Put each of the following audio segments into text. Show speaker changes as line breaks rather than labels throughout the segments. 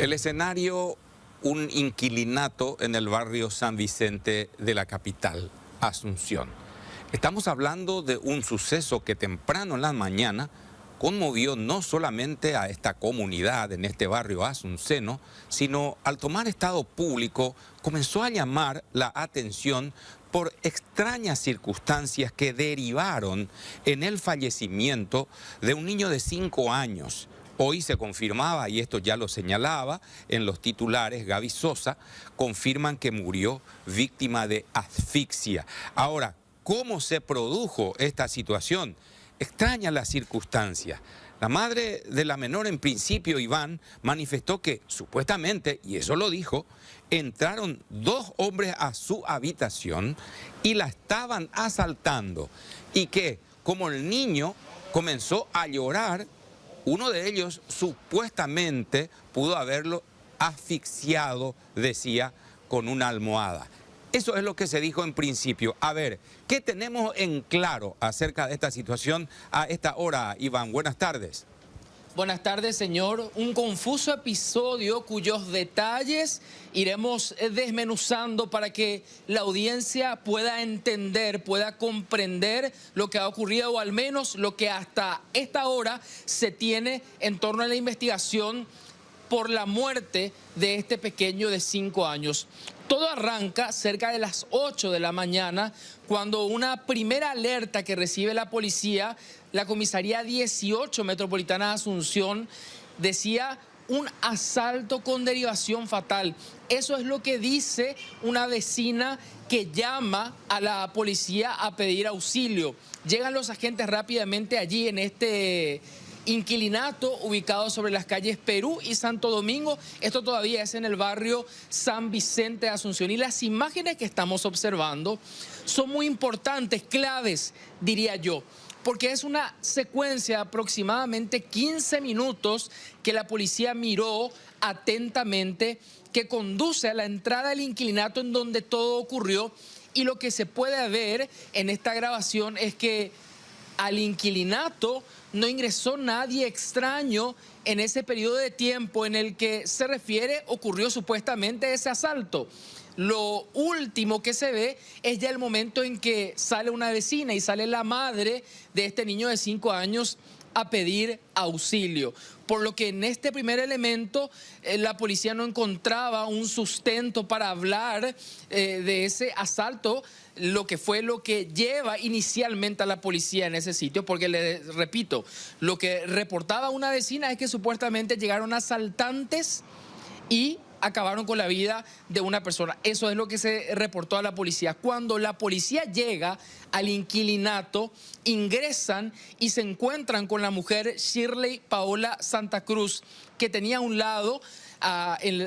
El escenario, un inquilinato en el barrio San Vicente de la capital, Asunción. Estamos hablando de un suceso que temprano en la mañana conmovió no solamente a esta comunidad en este barrio asunceno, sino al tomar estado público comenzó a llamar la atención por extrañas circunstancias que derivaron en el fallecimiento de un niño de 5 años. Hoy se confirmaba, y esto ya lo señalaba en los titulares, Gaby Sosa, confirman que murió víctima de asfixia. Ahora, ¿cómo se produjo esta situación? Extraña la circunstancia. La madre de la menor, en principio, Iván, manifestó que supuestamente, y eso lo dijo, entraron 2 hombres a su habitación y la estaban asaltando. Y que, como el niño comenzó a llorar, uno de ellos supuestamente pudo haberlo asfixiado, decía, con una almohada. Eso es lo que se dijo en principio. A ver, ¿qué tenemos en claro acerca de esta situación a esta hora, Iván? Buenas tardes.
Buenas tardes, señor. Un confuso episodio cuyos detalles iremos desmenuzando para que la audiencia pueda entender, pueda comprender lo que ha ocurrido, o al menos lo que hasta esta hora se tiene en torno a la investigación por la muerte de este pequeño de 5 años. Todo arranca cerca de las 8 de la mañana, cuando una primera alerta que recibe la policía, la comisaría 18 Metropolitana de Asunción, decía un asalto con derivación fatal. Eso es lo que dice una vecina que llama a la policía a pedir auxilio. Llegan los agentes rápidamente allí en este inquilinato ubicado sobre las calles Perú y Santo Domingo. Esto todavía es en el barrio San Vicente de Asunción. Y las imágenes que estamos observando son muy importantes, claves, diría yo, porque es una secuencia de aproximadamente 15 minutos que la policía miró atentamente, que conduce a la entrada del inquilinato en donde todo ocurrió. Y lo que se puede ver en esta grabación es que al inquilinato no ingresó nadie extraño en ese periodo de tiempo en el que se refiere ocurrió supuestamente ese asalto. Lo último que se ve es ya el momento en que sale una vecina y sale la madre de este niño de 5 años a pedir auxilio. Por lo que en este primer elemento la policía no encontraba un sustento para hablar de ese asalto, lo que lleva inicialmente a la policía en ese sitio, porque le repito, lo que reportaba una vecina es que supuestamente llegaron asaltantes y acabaron con la vida de una persona. Eso es lo que se reportó a la policía. Cuando la policía llega al inquilinato, ingresan y se encuentran con la mujer Shirley Paola Santa Cruz, que tenía a un lado,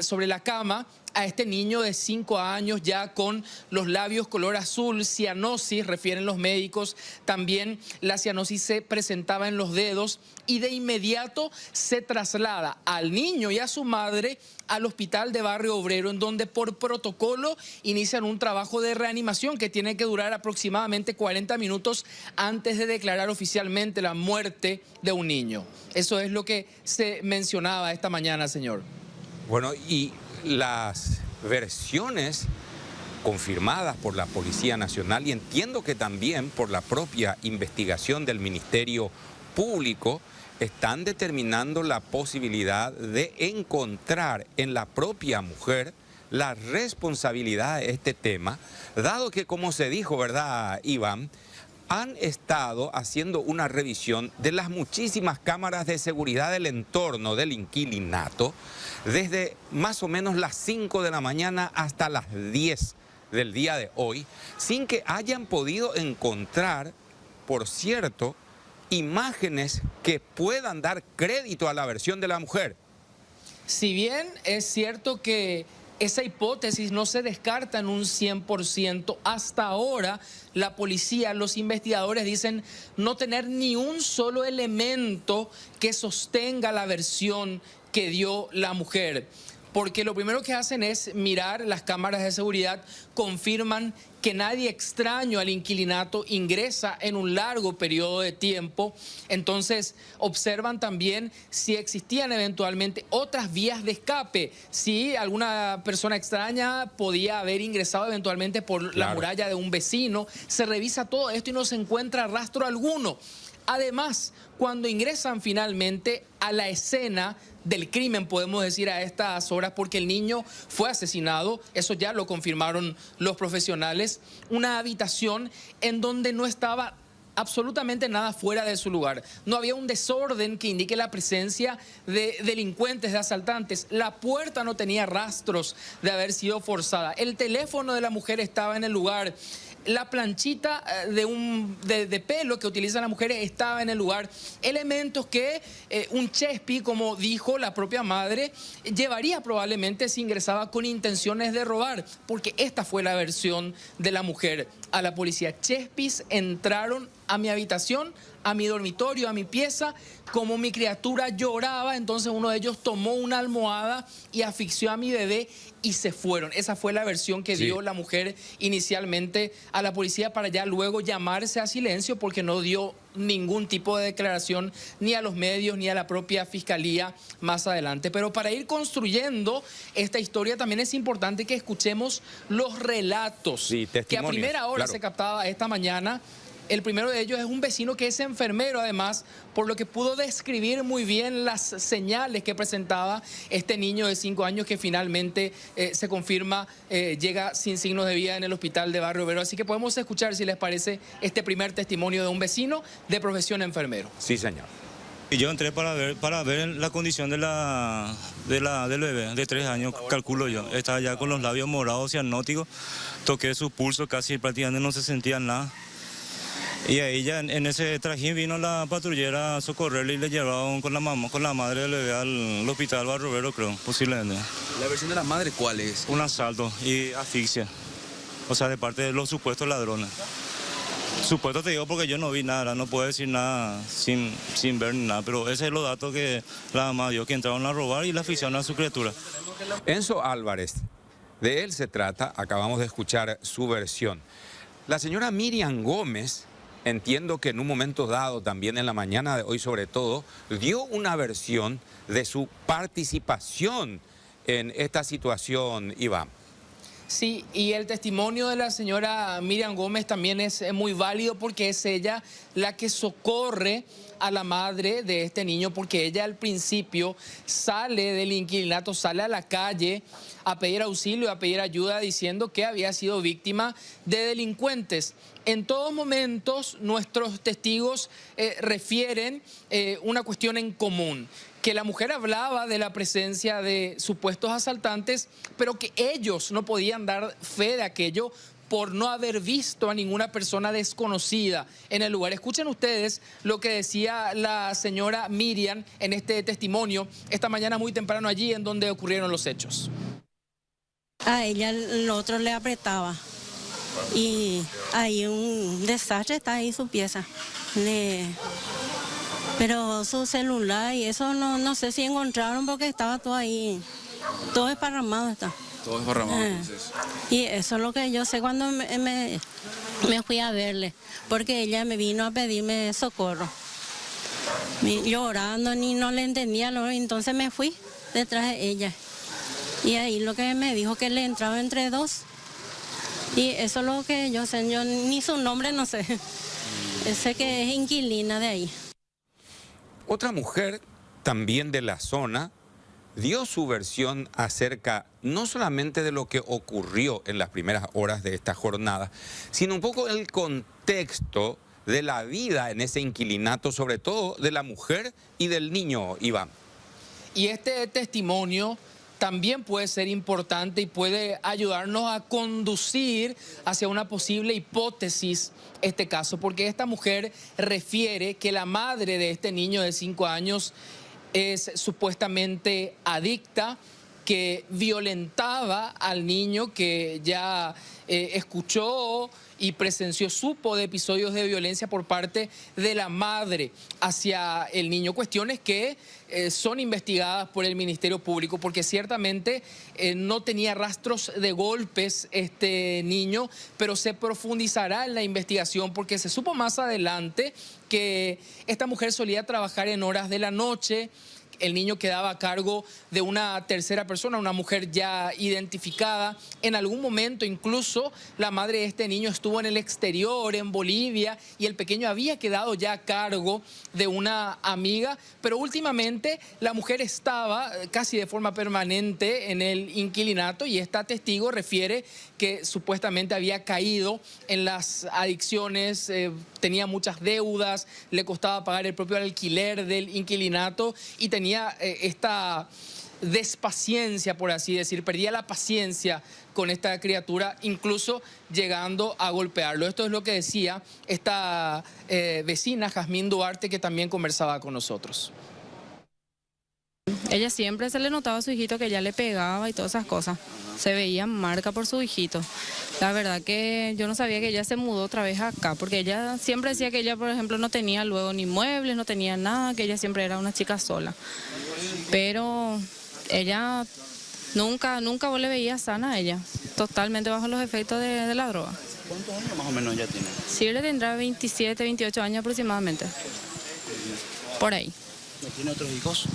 sobre la cama, a este niño de 5 años ya con los labios color azul, cianosis, refieren los médicos. También la cianosis se presentaba en los dedos y de inmediato se traslada al niño y a su madre al hospital de Barrio Obrero, en donde por protocolo inician un trabajo de reanimación que tiene que durar aproximadamente 40 minutos antes de declarar oficialmente la muerte de un niño. Eso es lo que se mencionaba esta mañana, señor.
Bueno, y las versiones confirmadas por la Policía Nacional, y entiendo que también por la propia investigación del Ministerio Público, están determinando la posibilidad de encontrar en la propia mujer la responsabilidad de este tema, dado que, como se dijo, ¿verdad, Iván?, han estado haciendo una revisión de las muchísimas cámaras de seguridad del entorno del inquilinato desde más o menos las 5 de la mañana hasta las 10 del día de hoy, sin que hayan podido encontrar, por cierto, imágenes que puedan dar crédito a la versión de la mujer.
Si bien es cierto que esa hipótesis no se descarta en un 100%, hasta ahora la policía, los investigadores dicen no tener ni un solo elemento que sostenga la versión que dio la mujer. porque lo primero que hacen es mirar las cámaras de seguridad, confirman que nadie extraño al inquilinato ingresa en un largo periodo de tiempo. Entonces observan también si existían eventualmente otras vías de escape, si alguna persona extraña podía haber ingresado eventualmente por la muralla de un vecino. Se revisa todo esto y no se encuentra rastro alguno. Además, cuando ingresan finalmente a la escena del crimen, podemos decir a estas horas, porque el niño fue asesinado, eso ya lo confirmaron los profesionales, una habitación en donde no estaba absolutamente nada fuera de su lugar. No había un desorden que indique la presencia de delincuentes, de asaltantes. La puerta no tenía rastros de haber sido forzada. El teléfono de la mujer estaba en el lugar. La planchita de pelo que utilizan las mujeres estaba en el lugar. Elementos que un chespi, como dijo la propia madre, llevaría probablemente si ingresaba con intenciones de robar, porque esta fue la versión de la mujer a la policía. Chespis entraron a mi habitación, a mi dormitorio, a mi pieza, como mi criatura lloraba, entonces uno de ellos tomó una almohada y asfixió a mi bebé y se fueron. Esa fue la versión que dio la mujer inicialmente a la policía, para ya luego llamarse a silencio, porque no dio ningún tipo de declaración ni a los medios ni a la propia fiscalía más adelante. Pero para ir construyendo esta historia también es importante que escuchemos los relatos que a primera hora se captaba esta mañana. El primero de ellos es un vecino que es enfermero, además, por lo que pudo describir muy bien las señales que presentaba este niño de 5 años que finalmente se confirma llega sin signos de vida en el hospital de Barrio Obrero. Así que podemos escuchar, si les parece, este primer testimonio de un vecino de profesión enfermero.
Sí, señor.
Y yo entré para ver la condición del bebé de 3 años, calculo yo. Estaba ya con los labios morados, cianóticos. Toqué su pulso, casi prácticamente no se sentía nada. Y ahí ya en ese trajín vino la patrullera a socorrerle y le llevaron con la madre del bebé al hospital Barrio Obrero, creo, posiblemente.
¿La versión de la madre cuál es?
Un asalto y asfixia, o sea, de parte de los supuestos ladrones. Supuesto te digo porque yo no vi nada, no puedo decir nada sin ver nada, pero ese es los datos que la mamá dio, que entraron a robar y la asfixiaron a su criatura.
Enzo Álvarez, de él se trata, acabamos de escuchar su versión. La señora Miriam Gómez, entiendo que en un momento dado, también en la mañana de hoy sobre todo, dio una versión de su participación en esta situación, Iván.
Sí, y el testimonio de la señora Miriam Gómez también es muy válido, porque es ella la que socorre a la madre de este niño, porque ella al principio sale del inquilinato, sale a la calle a pedir auxilio, a pedir ayuda, diciendo que había sido víctima de delincuentes. En todos momentos nuestros testigos refieren una cuestión en común, que la mujer hablaba de la presencia de supuestos asaltantes, pero que ellos no podían dar fe de aquello por no haber visto a ninguna persona desconocida en el lugar. Escuchen ustedes lo que decía la señora Miriam en este testimonio esta mañana muy temprano allí en donde ocurrieron los hechos.
A ella el otro le apretaba y hay un desastre, está ahí su pieza. Pero su celular y eso no sé si encontraron, porque estaba todo ahí, todo esparramado está.
Todo esparramado, entonces.
Y eso es lo que yo sé cuando me fui a verle, porque ella me vino a pedirme socorro. Llorando, ni no le entendía, entonces me fui detrás de ella. Y ahí lo que me dijo, que le entraba entre 2. Y eso es lo que yo sé, yo ni su nombre no sé. Sé que es inquilina de ahí.
Otra mujer, también de la zona, dio su versión acerca no solamente de lo que ocurrió en las primeras horas de esta jornada, sino un poco el contexto de la vida en ese inquilinato, sobre todo de la mujer y del niño, Iván.
Y este testimonio también puede ser importante y puede ayudarnos a conducir hacia una posible hipótesis este caso, porque esta mujer refiere que la madre de este niño de 5 años es supuestamente adicta, que violentaba al niño, que ya escuchó y presenció, supo de episodios de violencia por parte de la madre hacia el niño. Cuestiones que son investigadas por el Ministerio Público, porque ciertamente no tenía rastros de golpes este niño, pero se profundizará en la investigación porque se supo más adelante que esta mujer solía trabajar en horas de la noche. El niño quedaba a cargo de una tercera persona, una mujer ya identificada. En algún momento incluso la madre de este niño estuvo en el exterior, en Bolivia, y el pequeño había quedado ya a cargo de una amiga, pero últimamente la mujer estaba casi de forma permanente en el inquilinato y esta testigo refiere que supuestamente había caído en las adicciones, tenía muchas deudas, le costaba pagar el propio alquiler del inquilinato y tenía esta despaciencia, por así decir, perdía la paciencia con esta criatura, incluso llegando a golpearlo. Esto es lo que decía esta vecina, Jazmín Duarte, que también conversaba con nosotros.
Ella siempre se le notaba a su hijito que ella le pegaba y todas esas cosas. Se veía marca por su hijito. La verdad que yo no sabía que ella se mudó otra vez acá, porque ella siempre decía que ella, por ejemplo, no tenía luego ni muebles, no tenía nada, que ella siempre era una chica sola. Pero ella nunca vos le veías sana a ella, totalmente bajo los efectos de la droga.
¿Cuántos años más o menos ella tiene?
Sí, le tendrá 27, 28 años aproximadamente. Por ahí.
¿No tiene otros hijos?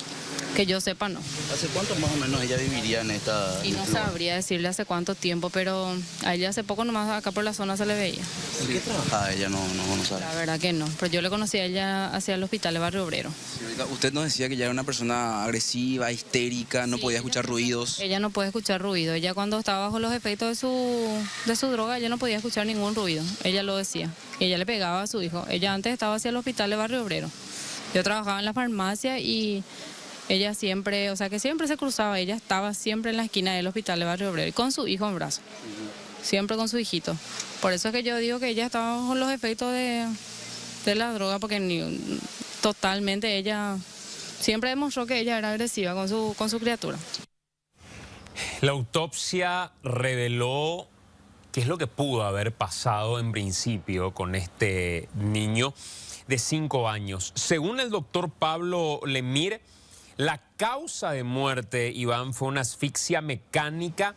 Que yo sepa, no.
¿Hace cuánto más o menos ella viviría en esta...?
Y no sabría decirle hace cuánto tiempo, pero a ella hace poco nomás acá por la zona se le veía.
¿En qué trabajaba ella? No sabe.
La verdad que no, pero yo le conocí a ella hacia el hospital de Barrio Obrero.
Sí, oiga, usted nos decía que ella era una persona agresiva, histérica, no podía escuchar ruidos.
Ella no puede escuchar ruido. Ella cuando estaba bajo los efectos de su droga, ella no podía escuchar ningún ruido. Ella lo decía. Y ella le pegaba a su hijo. Ella antes estaba hacia el hospital de Barrio Obrero. Yo trabajaba en la farmacia y ella siempre, o sea que siempre se cruzaba. Ella estaba siempre en la esquina del hospital de Barrio Obrero con su hijo en brazos. Siempre con su hijito. Por eso es que yo digo que ella estaba bajo los efectos de la droga, porque totalmente ella siempre demostró que ella era agresiva con su criatura.
La autopsia reveló qué es lo que pudo haber pasado en principio con este niño de 5 años. Según el doctor Pablo Lemir, la causa de muerte, Iván, fue una asfixia mecánica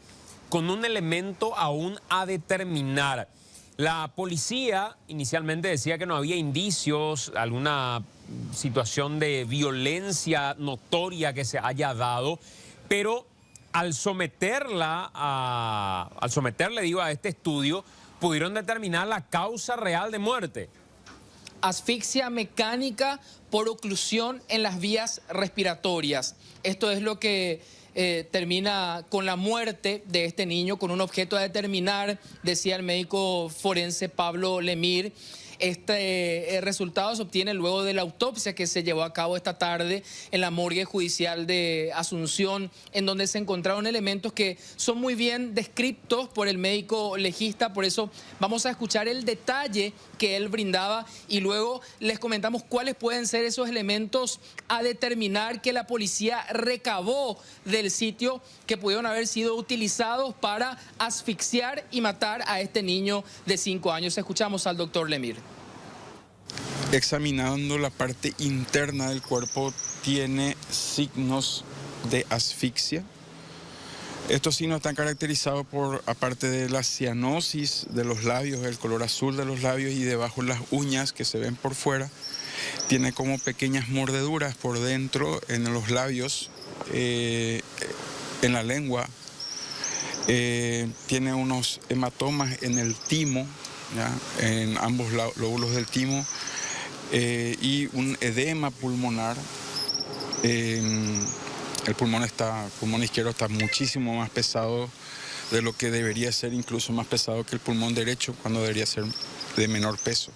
con un elemento aún a determinar. La policía inicialmente decía que no había indicios, alguna situación de violencia notoria que se haya dado, pero al someterle, digo, a este estudio, pudieron determinar la causa real de muerte.
Asfixia mecánica por oclusión en las vías respiratorias. Esto es lo que termina con la muerte de este niño, con un objeto a determinar, decía el médico forense Pablo Lemir. Este resultado se obtiene luego de la autopsia que se llevó a cabo esta tarde en la morgue judicial de Asunción, en donde se encontraron elementos que son muy bien descritos por el médico legista. Por eso vamos a escuchar el detalle que él brindaba y luego les comentamos cuáles pueden ser esos elementos a determinar que la policía recabó del sitio que pudieron haber sido utilizados para asfixiar y matar a este niño de 5 años. Escuchamos al doctor Lemir.
Examinando la parte interna del cuerpo, tiene signos de asfixia. Estos signos están caracterizados por, aparte de la cianosis de los labios, el color azul de los labios y debajo las uñas que se ven por fuera, tiene como pequeñas mordeduras por dentro en los labios, en la lengua. Tiene unos hematomas en el timo, ¿ya? En ambos lóbulos del timo, y un edema pulmonar. El pulmón izquierdo está muchísimo más pesado de lo que debería ser, incluso más pesado que el pulmón derecho, cuando debería ser de menor peso.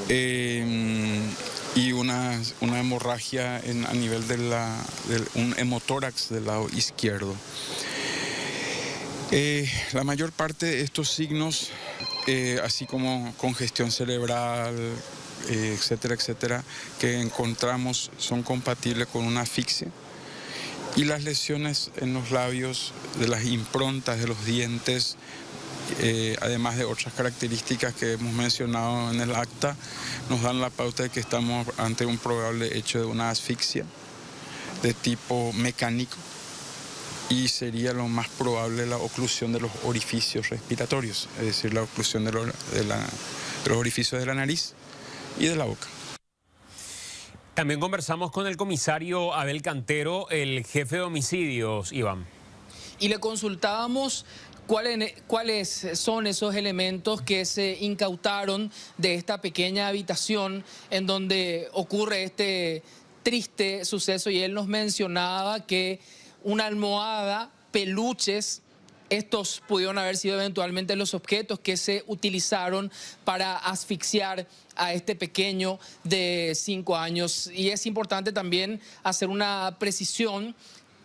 Y una hemorragia a nivel de un hemotórax del lado izquierdo. La mayor parte de estos signos, así como congestión cerebral, etcétera, etcétera, que encontramos son compatibles con una asfixia. Y las lesiones en los labios, de las improntas de los dientes, además de otras características que hemos mencionado en el acta, nos dan la pauta de que estamos ante un probable hecho de una asfixia de tipo mecánico y sería lo más probable la oclusión de los orificios respiratorios, es decir, la oclusión de los orificios de la nariz y de la boca.
También conversamos con el comisario Abel Cantero, el jefe de homicidios, Iván.
Y le consultábamos cuáles son esos elementos que se incautaron de esta pequeña habitación en donde ocurre este triste suceso, y él nos mencionaba que una almohada, peluches, estos pudieron haber sido eventualmente los objetos que se utilizaron para asfixiar a este pequeño de 5 años. Y es importante también hacer una precisión,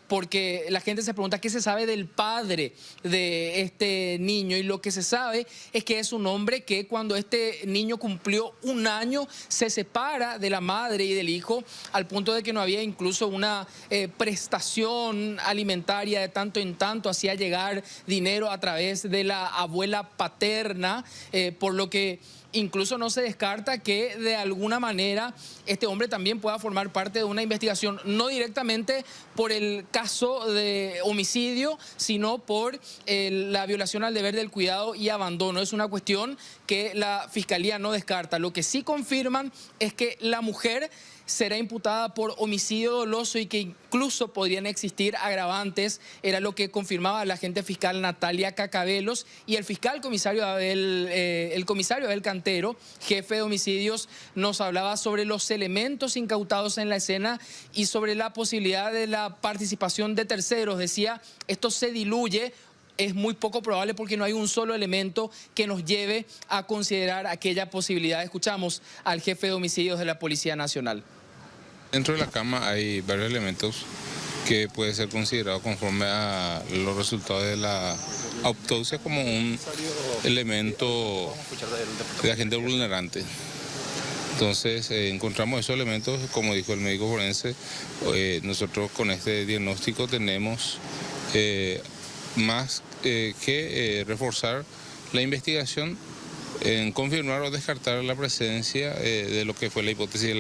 porque la gente se pregunta qué se sabe del padre de este niño, y lo que se sabe es que es un hombre que cuando este niño cumplió 1 año se separa de la madre y del hijo, al punto de que no había incluso una prestación alimentaria, de tanto en tanto hacía llegar dinero a través de la abuela paterna, por lo que incluso no se descarta que de alguna manera este hombre también pueda formar parte de una investigación, no directamente por el caso de homicidio, sino por la violación al deber del cuidado y abandono. Es una cuestión que la Fiscalía no descarta. Lo que sí confirman es que la mujer será imputada por homicidio doloso y que incluso podrían existir agravantes, era lo que confirmaba la agente fiscal Natalia Cacabelos, y el fiscal comisario Abel Cantero, jefe de homicidios, nos hablaba sobre los elementos incautados en la escena y sobre la posibilidad de la participación de terceros. Decía, esto se diluye, es muy poco probable porque no hay un solo elemento que nos lleve a considerar aquella posibilidad. Escuchamos al jefe de homicidios de la Policía Nacional.
Dentro de la cama hay varios elementos que puede ser considerado conforme a los resultados de la autopsia como un elemento de agente vulnerante. Entonces encontramos esos elementos, como dijo el médico forense, nosotros con este diagnóstico tenemos más que reforzar la investigación en confirmar o descartar la presencia de lo que fue la hipótesis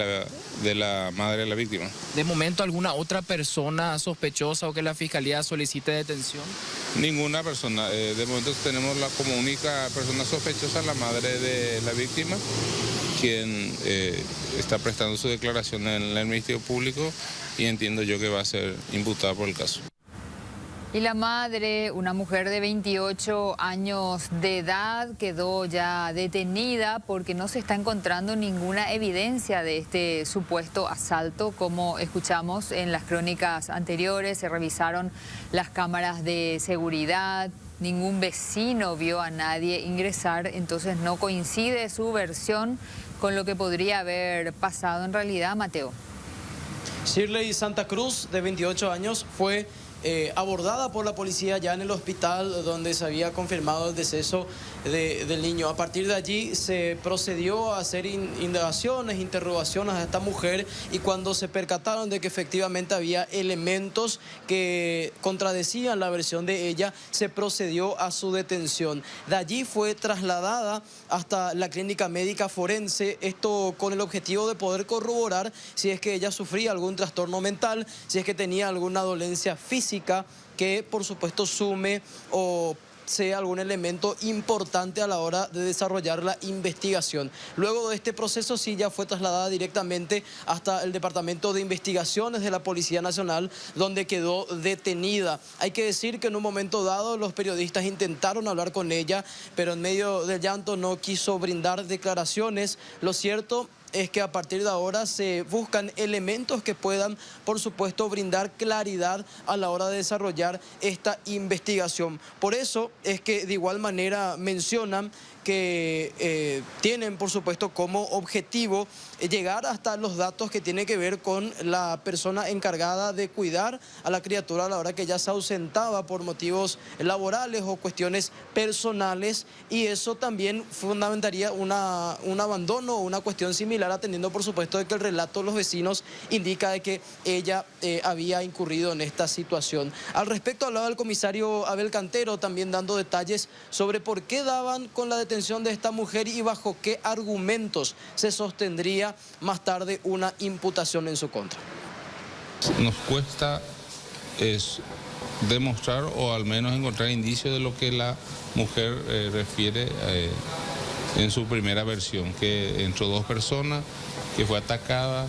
de la madre de la víctima.
¿De momento alguna otra persona sospechosa o que la Fiscalía solicite detención?
Ninguna persona. De momento tenemos como única persona sospechosa la madre de la víctima, quien está prestando su declaración en el Ministerio Público y entiendo yo que va a ser imputada por el caso.
Y la madre, una mujer de 28 años de edad, quedó ya detenida porque no se está encontrando ninguna evidencia de este supuesto asalto. Como escuchamos en las crónicas anteriores, se revisaron las cámaras de seguridad, ningún vecino vio a nadie ingresar, entonces no coincide su versión con lo que podría haber pasado en realidad, Mateo.
Shirley Santa Cruz, de 28 años, fue abordada por la policía ya en el hospital donde se había confirmado el deceso del niño. A partir de allí se procedió a hacer indagaciones, interrogaciones a esta mujer, y cuando se percataron de que efectivamente había elementos que contradecían la versión de ella, se procedió a su detención. De allí fue trasladada hasta la clínica médica forense, esto con el objetivo de poder corroborar si es que ella sufría algún trastorno mental, si es que tenía alguna dolencia física que por supuesto sume o sea algún elemento importante a la hora de desarrollar la investigación. Luego de este proceso sí ya fue trasladada directamente hasta el Departamento de Investigaciones de la Policía Nacional, donde quedó detenida. Hay que decir que en un momento dado los periodistas intentaron hablar con ella, pero en medio del llanto no quiso brindar declaraciones. Lo cierto es que a partir de ahora se buscan elementos que puedan, por supuesto, brindar claridad a la hora de desarrollar esta investigación. Por eso es que de igual manera mencionan que tienen, por supuesto, como objetivo llegar hasta los datos que tienen que ver con la persona encargada de cuidar a la criatura a la hora que ella se ausentaba por motivos laborales o cuestiones personales, y eso también fundamentaría un abandono o una cuestión similar, atendiendo por supuesto de que el relato de los vecinos indica de que ella había incurrido en esta situación. Al respecto hablaba el comisario Abel Cantero, también dando detalles sobre por qué daban con la detención de esta mujer y bajo qué argumentos se sostendría más tarde una imputación en su contra.
Nos cuesta demostrar o al menos encontrar indicios de lo que la mujer refiere en su primera versión, que entró 2 personas, que fue atacada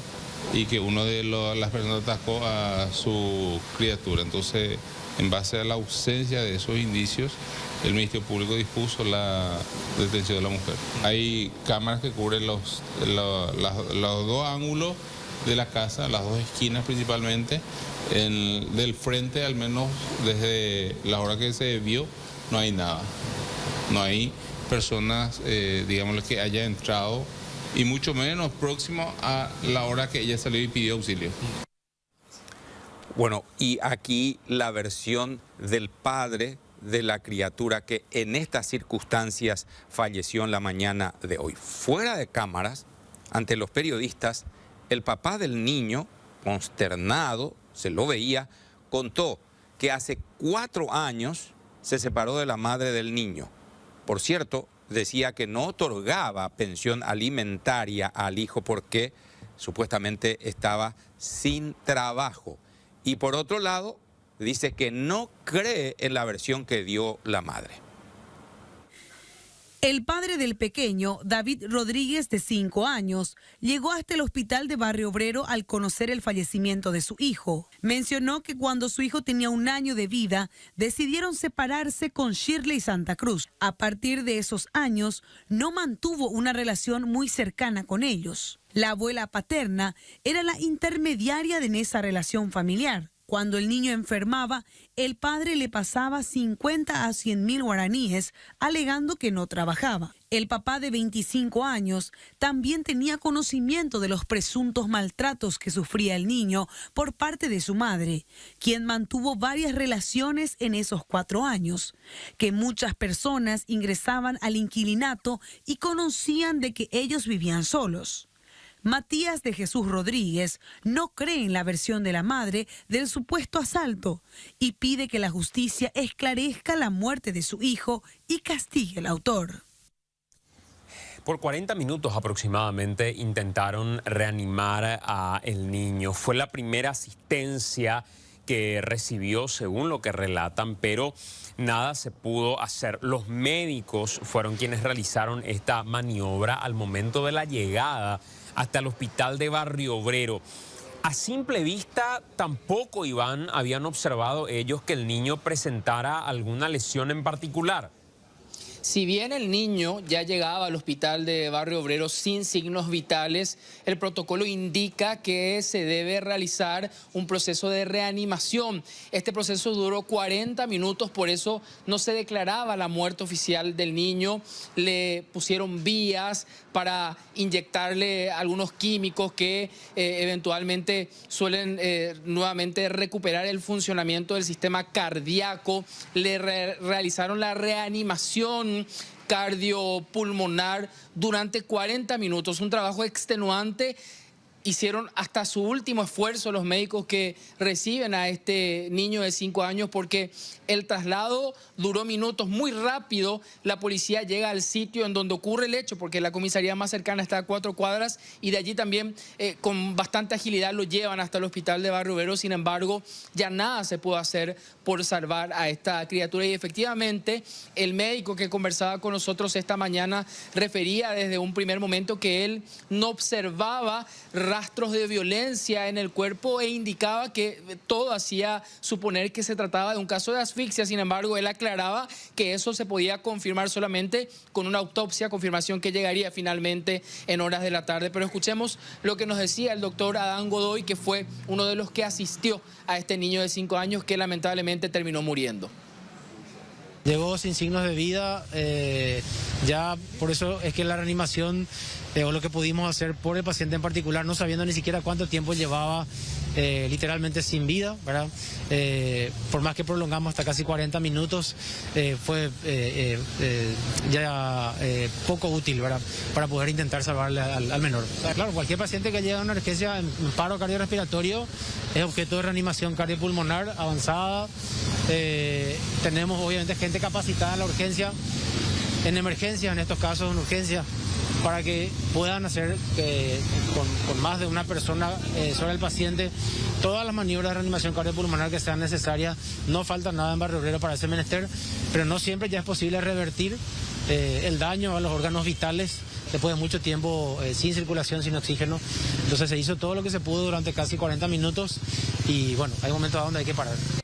y que uno de las personas atacó a su criatura. Entonces, en base a la ausencia de esos indicios, el Ministerio Público dispuso la detención de la mujer. Hay cámaras que cubren los 2 ángulos de la casa, las 2 esquinas principalmente. Del frente, al menos desde la hora que se vio, no hay nada. No hay personas, digamos, que haya entrado, y mucho menos próximo a la hora que ella salió y pidió auxilio.
Bueno, y aquí la versión del padre de la criatura que en estas circunstancias falleció en la mañana de hoy. Fuera de cámaras, ante los periodistas, el papá del niño, consternado, se lo veía, contó que hace 4 años se separó de la madre del niño. Por cierto, decía que no otorgaba pensión alimentaria al hijo porque supuestamente estaba sin trabajo. Y por otro lado, dice que no cree en la versión que dio la madre.
El padre del pequeño, David Rodríguez, de 5 años, llegó hasta el hospital de Barrio Obrero al conocer el fallecimiento de su hijo. Mencionó que cuando su hijo tenía 1 año de vida, decidieron separarse con Shirley Santa Cruz. A partir de esos años, no mantuvo una relación muy cercana con ellos. La abuela paterna era la intermediaria en esa relación familiar. Cuando el niño enfermaba, el padre le pasaba 50 a 100.000 guaraníes, alegando que no trabajaba. El papá de 25 años también tenía conocimiento de los presuntos maltratos que sufría el niño por parte de su madre, quien mantuvo varias relaciones en esos 4 años, que muchas personas ingresaban al inquilinato y conocían de que ellos vivían solos. Matías de Jesús Rodríguez no cree en la versión de la madre del supuesto asalto y pide que la justicia esclarezca la muerte de su hijo y castigue al autor.
Por 40 minutos aproximadamente intentaron reanimar a el niño. Fue la primera asistencia que recibió, según lo que relatan, pero nada se pudo hacer. Los médicos fueron quienes realizaron esta maniobra al momento de la llegada hasta el hospital de Barrio Obrero. A simple vista, tampoco, Iván, habían observado ellos que el niño presentara alguna lesión en particular.
Si bien el niño ya llegaba al hospital de Barrio Obrero sin signos vitales, el protocolo indica que se debe realizar un proceso de reanimación. Este proceso duró 40 minutos, por eso no se declaraba la muerte oficial del niño. Le pusieron vías para inyectarle algunos químicos que eventualmente suelen nuevamente recuperar el funcionamiento del sistema cardíaco. Le realizaron la reanimación cardiopulmonar durante 40 minutos, un trabajo extenuante. Hicieron hasta su último esfuerzo los médicos que reciben a este niño de 5 años porque el traslado duró minutos, muy rápido. La policía llega al sitio en donde ocurre el hecho porque la comisaría más cercana está a 4 cuadras y de allí también con bastante agilidad lo llevan hasta el hospital de Barrio Obrero. Sin embargo, ya nada se pudo hacer por salvar a esta criatura y efectivamente el médico que conversaba con nosotros esta mañana refería desde un primer momento que él no observaba rastros de violencia en el cuerpo e indicaba que todo hacía suponer que se trataba de un caso de asfixia. Sin embargo, él aclaraba que eso se podía confirmar solamente con una autopsia, confirmación que llegaría finalmente en horas de la tarde. Pero escuchemos lo que nos decía el doctor Adán Godoy, que fue uno de los que asistió a este niño de 5 años que lamentablemente terminó muriendo.
Llegó sin signos de vida, ya por eso es que la reanimación o lo que pudimos hacer por el paciente en particular, no sabiendo ni siquiera cuánto tiempo llevaba literalmente sin vida, ¿verdad? Por más que prolongamos hasta casi 40 minutos, fue ya poco útil, ¿verdad? Para poder intentar salvarle al menor. Claro, cualquier paciente que llega a una urgencia en paro cardiorrespiratorio es objeto de reanimación cardiopulmonar avanzada. Tenemos obviamente gente capacitada en la urgencia, en emergencia, en estos casos en urgencia, para que puedan hacer con más de una persona sobre el paciente todas las maniobras de reanimación cardiopulmonar que sean necesarias. No falta nada en Barrio Obrero para ese menester, pero no siempre ya es posible revertir el daño a los órganos vitales después de mucho tiempo sin circulación, sin oxígeno. Entonces se hizo todo lo que se pudo durante casi 40 minutos y bueno, hay momentos donde hay que parar.